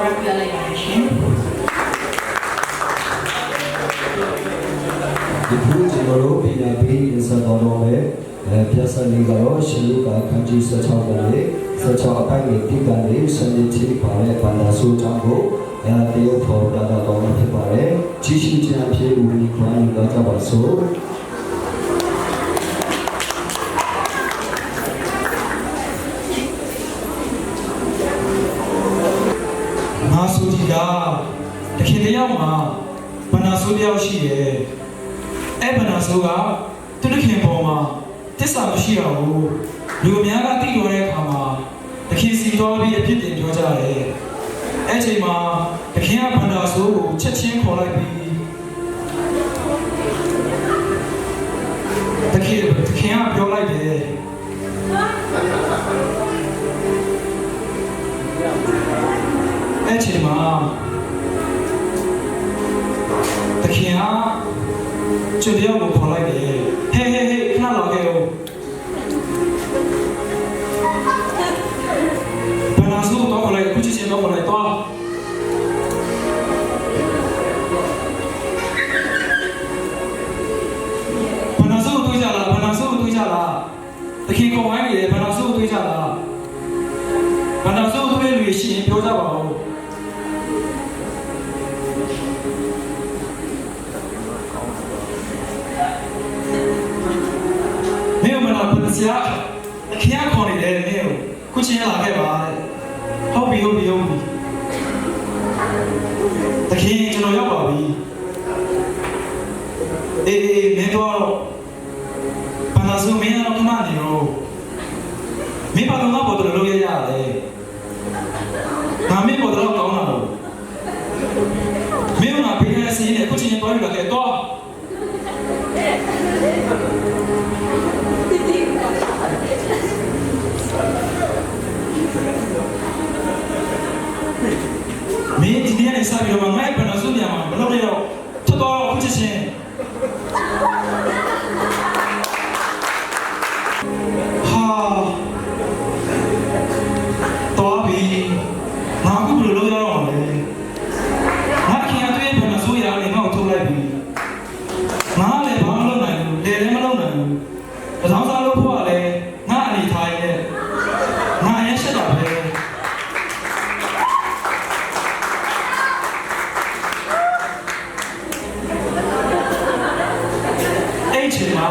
ရပြလိုက်ပါရှင်ဒီခုကျွန်တော်တို့ပြည်နယ်ပြည်စတော်တော်နဲ့ပြဿနာကတော့ရှင်လူကခန်းကြီး16ကနေ16အပိုင်းတိကနေစနေချီပါတဲ့ဘာသာစုကြောင့်ကိုတရုတ်ဖော်ပြတာတော့ဖြစ်ပါတယ်ကြီးရှိခြင်းအဖြစ်ဦးဒီခွန်ကြီးကကြပါစို့ငါဆိုဒီကတခင်တယောက်မှာဘာသာဆိုတယောက်ရှိတယ်အဲ့ဘာသာဆိုကသူတခင်ပေါ်မှာတစ္ဆာမရှိတော့ဘူးလူအများကတိတော်တဲ့အခါမှာတခင်စီတော်ပြီးအဖြစ်တင်ပြောကြတယ်အဲ့ချိန်မှာတခင်ကဘာသာဆိုကိုချက်ချင်းခေါ်လိုက်ပြီးတခင်ကပြောလိုက်တယ်အဲ့ချိန်မှာတခင်ကကျတယောက်ကိုခေါ်လိုက်တယ်ဟေးခဏလောက်ခဲ့ဦးဘာသာဆိုတော့ခေါ်လိုက်ခုချင်းတော့ခေါ်လိုက်တော့ဘာသာဆိုတွေးကြလားတခင်ခေါ်ဝိုင်းနေတယ်ဘာသာဆိုတွေးကြလားဘာသာဆိုတွေးလို့ရှိရင်ပြောကြပါဦးဆရာခင်ဗျားခေါ်နေတယ်နေကိုခုချင်းလာခဲ့ပါဟုတ်ပြီတခင်ကျွန်တော်ရောက်ပါပြီအေးမင်းတော့ဘာသာစုမင်းတော့ခဏနေရောမင်းဘာတော့ဘောတော့လုပ်ရရတယ်ဒါမင်းဘောတော့ကောင်းတာလို့မင်းကပေးရစီနေခုချင်းတော့ယူလာခဲ့တော့မင်းဒီနေ့နဲ့စားပြီးတော့ငါ့ဘာသာစုပြန်မှာဘယ်လိုလဲတော့ထွက်တော့ခုချင်းဟာတော်ပြီငါအခုဘယ်လိုလုပ်ရအောင်လဲငါခင်ရတဲ့ဘာသာစုရအောင်ငါ့ကိုထုတ်လိုက်ပြီငါလည်းဘာမှမလုပ်နိုင်ဘူးလေလည်းမလုပ်နိုင်ဘူးတထောင်စားလို့ဖို့ကလည်းငါအနေထားရဲငါရဲရှက်တာပဲအဲ့ချိန်မှာ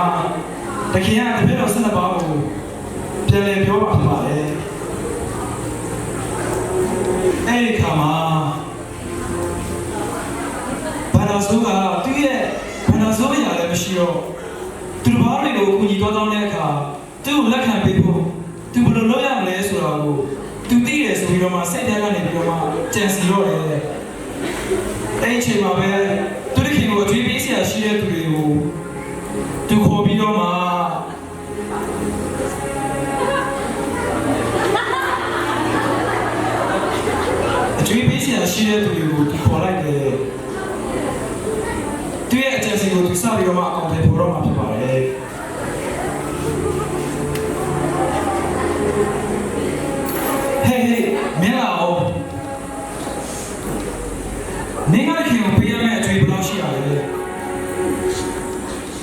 တခင်ကတပည့်တော်12ပါးကိုပြန်လည်ပြောပါဖြစ်ပါတယ်အဲ့ဒီခါမှာဘာသာစုကသူ့ရဲ့ဘာသာစုရလည်းမရှိတော့သူတို့ဘာတွေကိုအကူကြီးတောင်းတဲ့အခါသူ့ကိုလက်ခံပေးဖို့သူဘယ်လိုလုပ်ရမလဲဆိုတာကိုသူသိတယ်ဆိုပြီးတော့မှစိတ်ထဲကနေပြီးတော့မှကြံစီတော့တယ်အဲ့ဒီအချိန်မှာပဲသူတို့ခင်ကိုအကျွေးပေးစရာရှိတဲ့သူတွေကိုသူခေါ်ပြီးတော့မှအကျွေးပေးစရာရှိတဲ့သူတွေကိုသူခေါ်လိုက်တယ်သူရဲ့အကြံစီကိုသူစပြီးတော့မှအကောင့်ထဲပေါ်တော့မှဖြစ်ပါတယ်ဟေးမင်းလာအောင်မင်းကခင်ကိုပေးရမယ့်အကျွေးဘယ်လောက်ရှိရလဲ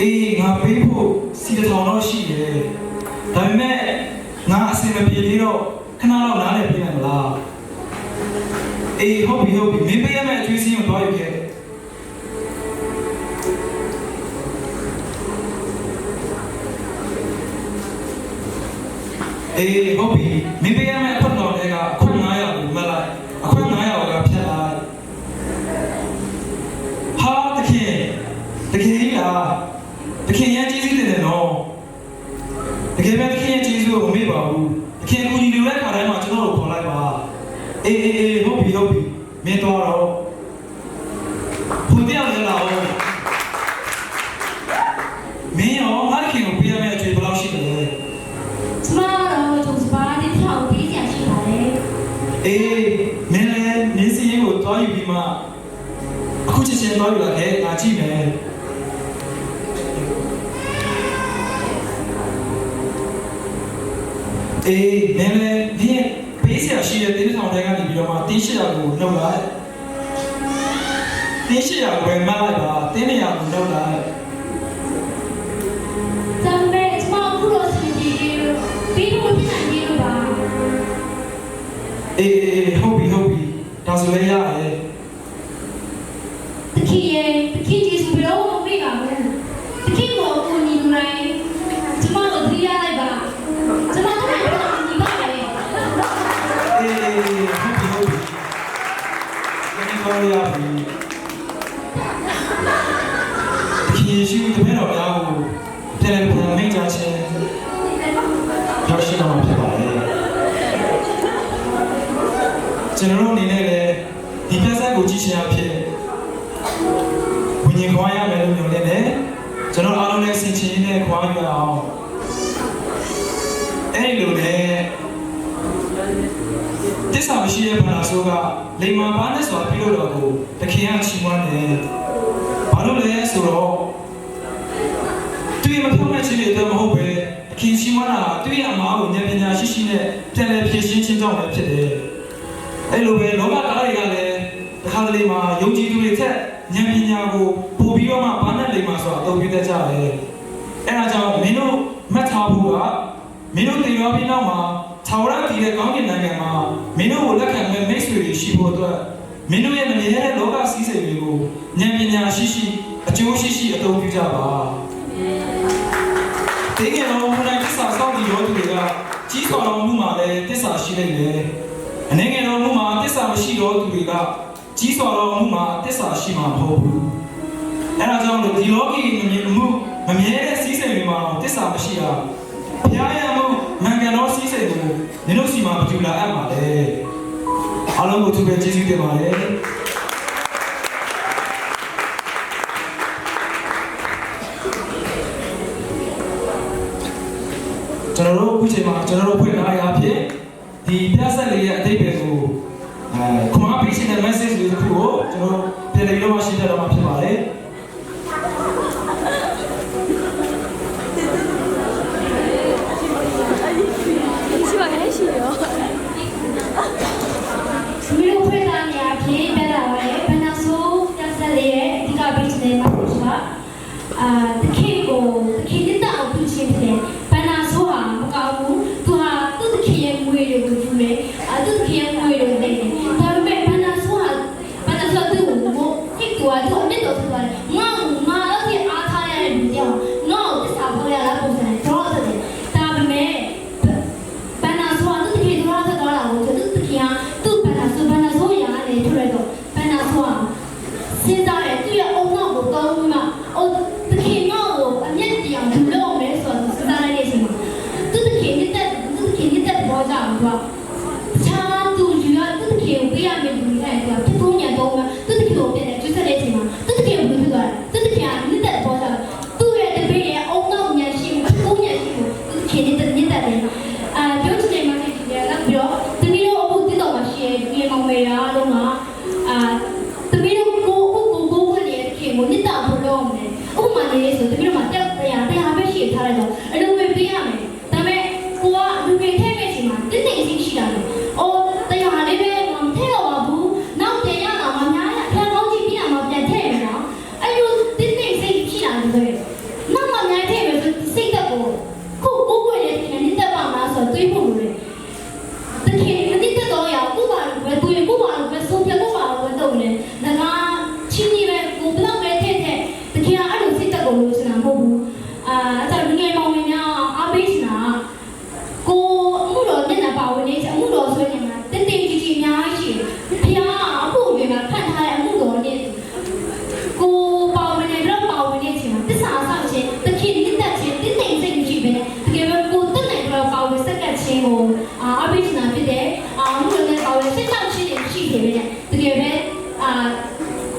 အေးငါပေးဖို့စီတထောင်တော့ရှိတယ်ဒါပေမဲ့ငါအစင်မပြေသေးတော့ခဏတော့နားလည်ပြနိုင်မလားအေးဟုတ်ပြီမင်းပေးရမယ့်အကျွေးစင်းကိုတော့ယူခဲ့အေးဟုတ်ပြီမင်းပေးရမယ့်အခွင့်တော်တွေကအခွင့်900ကိုမှတ်လိုက်အခွင့်900ကိုဖြတ်လိုက်ဟာတခင်ကြီးလားတခင်ရဲ့ကျေးဇူးတင်တယ်နော်တကယ်ပဲတခင်ရဲ့ကျေးဇူးကိုမေ့ပါဘူးတခင်ကူညီနေတဲ့ခါတိုင်းမှာကျွန်တော်တို့ခေါ်လိုက်ပါအေးဟုတ်ပြီမင်းတော့ဘုရားလည်းလာအောင်မင်းရောငါတခင်ကိုပေးရမယ့်အကျွေးဘယ်လောက်ရှိလဲကျမတော့သူစပါးတစ်ထောင်ပေးရရှိပါတယ်အေးမင်းလည်းနင်းစီရင်ကိုတွားယူပြီးမှအခုချင်းတွားယူလာခဲ့ငါကြည့်မယ်အေးမင်းလည်းဒီပေးစရာရှိတဲ့တင်းထောင်တွေကနေပြီး တော့မှတင်းရှိရကိုနှုတ်လိုက်တင်းရှိရကိုပဲမလိုက်ပါတင်းနေရကိုနှုတ်လိုက် 咱们什么不罗是的，比如你看你了吧？ အေးဟုတ်ပြီဒါဆိုလည်းရတယ် တခင်ရဲ့တခင်ကြီးဆိုပြီးတော့မပြေပါဘူးတခင်ကိုကိုညီနိုင်ကျမတို့သိရလိုက်ပါကျမတို့လည်းညီပါမယ် အေးဟုတ်ပြီဒီကောရပြီဒီရှိတပည့်တော်များကိုတယ်လီဖုန်းမိတ်ချခြင်းရောက်ရှိတော့မှာဖြစ်ပါတယ်ကျွန်တော်တို့အနေနဲ့လည်းဒီပြဿနာကိုကြည့်ချင်အဖြစ်ဝိညာဉ်ခွာရမယ်လို့ပြောနေတယ်ကျွန်တော်အားလုံးလည်းဆင်ခြင်နဲ့ခွာရအောင်အဲ့လိုနဲ့တစ္ဆာမရှိတဲ့ဘာသာဆိုကလိမ္မာပါနဲ့ဆိုတာပြုလို့တော့ကိုတခင်ကချီးမွမ်းတယ်ဘာလို့လဲဆိုတော့တွေ့မထုံးမဲ့ခြင်းတွေတော့မဟုတ်ပဲတခင်ချီးမွမ်းတာတွေ့ရမှာကိုဉာဏ်ပညာရှိရှိနဲ့ပြန်လည်ဖြည့်ရှင်းခြင်းကြောင့်လည်းဖြစ်တယ်အဲ့လိုပဲလောကသားတွေကလည်းတစ်ခါတလေမှာယုံကြည်သူတွေထက်ဉာဏ်ပညာကိုပို့ပြီးတော့မှဘာနဲ့လိမ္မာဆိုတာအသုံးပြုတတ်ကြတယ်အဲ့ဒါကြောင့်မင်းတို့မှတ်ထားဖို့ကမင်းတို့တရားပြီးနောက်မှာသာဝရတည်တဲ့ကောင်းကင်နိုင်ငံမှာမင်းတို့ကိုလက်ခံမဲ့မိတ်ဆွေတွေရှိဖို့အတွက်မင်းတို့ရဲ့မမြဲတဲ့လောကစည်းစိမ်တွေကိုဉာဏ်ပညာရှိရှိအကျိုးရှိရှိအသုံးပြုကြပါဒီကနေ့တော့ဘုရားတစ္ဆာစောင့်ကြည့်ရောသူတွေကကြီးစွာတော်မှုမှာလည်းတစ္ဆာရှိနေတယ်အနေငယ်တော်မှုမှာတစ္ဆာမရှိတော့သူတွေကကြီးစွာတော်မှုမှာတစ္ဆာရှိမှာမဟုတ်ဘူးအဲဒါကြောင့်ဒီလောကီမမြဲတဲ့စည်းစိမ်တွေမှာတစ္ဆာမရှိတာဘုရားရဲ့မှုမင်္ဂလာတော်စည်းစိမ်ကိုနင်တို့စီမှာမကြူလာအပ်ပါလေအားလုံးကိုသူပဲကျေးဇူးတင်ပါတယ်ကျွန်တော်တို့အခုချိန်မှာကျွန်တော်တို့ဖွင့်ထားရဖြစ်ဒီပြဿနာလေးရဲ့အတိတ်တွေကိုခွန်အားပေးခြင်းတဲ့ message လေးတစ်ခုကိုကျွန်တော်ပြည်လည်လို့ရှင်းပြတော့မှာဖြစ်ပါတယ်မီလိုခွေတာနေအဖြစ်ပြတာပါလေဘယ်နှဆိုးပြဿနာလေးရဲ့အဓိကပေးခြင်းမှာဆိုတာတခင်ကိုတခင်တက်အောင်ပြုခြင်းတယ်ဘယ်နှဆိုးဟာမကောင်းဘူးသူဟာသူ့တခင်ရဲ့ငွေတွေကိုယူတယ်သူ့တခင်ရဲ့ငွေတွေကိုနေတယ်ဒါပေမဲ့ဘယ်နှဆိုးသူ့ကိုဟိတ်ကွာသူ့အမြတ်တော်ဆိုတာငါတော့ဒီအားထားရတဲ့လူကြောင့်ငါ့ကိုတစ္ဆာပေါ်ရလာပုံစံတော့တယ်ဒါပေမဲ့ဘယ်နှဆိုးသူ့တခင်တော်ဆက်သွားတာကိုသူ့တခင်ကသူ့ဘယ်နှဆိုးရရတယ်ထူရတော့ဘယ်နှဆိုးစဉ်းစားတယ်သူ့ရဲ့အုံနောက်ကိုတောင်းပြီးမှတခင်ငါ့ကိုအမြတ်တရားယူလို့မယ်ဆိုတော့စဉ်းစားလိုက်တဲ့အချိန်မှာသူ့တခင်တက်ပေါ်ကြအောင်သူကချာသူယူရသူ့တခင်ကိုပေးရမယ်လူတွေအဲ့ဒါဖြစ်ဖို့ညတော့မှသူ့တခင်ကိုပြတဲ့ကျွတ်ဆက်တဲ့အချိန်မှာသူ့တခင်ကိုပြောသွားတယ်သူ့တခင်ကတက်ပေါ်ကြသူ့ရဲ့တပည့်ရဲ့အုံနောက်ညရှိမှုပုံညရှိမှုသူ့တခင်တက်တယ်ပြောချင်တယ်မှာဒီကလည်းပြီးတော့တမီးတို့အခုတည်တော်မှာရှိရဲ့ဒီမောင်မေရာတော့ကတမီးတို့ကိုဝင်နေတဲ့ခင်ကိုနှစ်တာဖို့လုပ်မယ်ဥပမာလေးဆိုတမီးတို့မှာတရားပဲရှိထားလိုက်တော့အလိုပဲပေးရမယ်ဒါပေမဲ့ကိုကလူတွေထည့်မဲ့ချိန်မှာတင်းတင်းစီရှိတာလေတရားလေးပဲမထည့်တော့ပါဘူးနောက်တင်ရတာမှများရဖျားကောင်းကြည့်ပြီးတာမှပြန်ထည့်ရနော်အဲ့လိုတင်းတင်းစီရှိတာလေဆိုရင်နောက်မှများထည့်မယ်ဆိုစိတ်သက်ကိုကိုရဲ့ခင်နှစ်သက်ပါမလားဆိုတော့တွေးဖို့လိုတယ်တခင်နှစ်သက်တော့ရကိုပါလို့ပဲတွေးကိုပါလို့ပဲဆုံးဖြတ်ကိုပါလို့ပဲလုပ်နေတယ်ငါချင်းကြီးပဲကိုဘလောက်ပဲထည့်တခင်ကအဲ့လိုစိတ်သက်ကိုလို့ဆိုတာမဟုတ်ဘူးအဲ့ဒါလူငယ်မောင်များအားပေးနေတာကိုအမှုတော်မျက်နှာပါဝင်နေချင်အမှုတော်ဆိုရင်မှာတင်းတင်းကြီးကြီးအများကြီးဖျားအခုတွေမှာဖတ်ထားတဲ့အမှုတော်နဲ့ကိုပါဝင်နေတော့ပါဝင်နေချင်မှာတစ္ဆာဆောက်ခြင်းတခင်နှစ်သက်ခြင်းတင်းတင်းစိတ်မရှိဘဲတကယ်ပဲကိုတက်နိုင်တော့ပါဝင်စက်ကတ်ခြင်းကိုအားပေးနေတာဖြစ်တယ်အမှုတော်နဲ့ပါဝင်စိတ်ဆောက်ခြင်းတွေရှိတယ်ပဲတကယ်ပဲ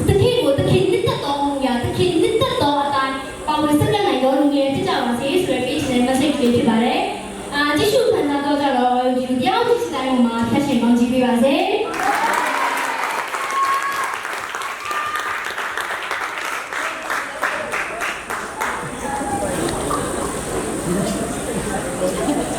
တခင်ကိုတခင်နှစ်သက်တော်ရတခင်နှစ်သက်တော်အတိုင်းပါဝင်စက်ကတ်နိုင်တော့လူငယ်ဖြစ်ကြပါစေဆိုတဲ့ page နဲ့ message လေးဖြစ်ပါတယ်ကြည့်ရှုခံစားတော့ကြတော့ဒီတရားဥပဒေတိုင်းမှာဖက်ရှင်ပေါင်းကြည့်ပေးပါစေ။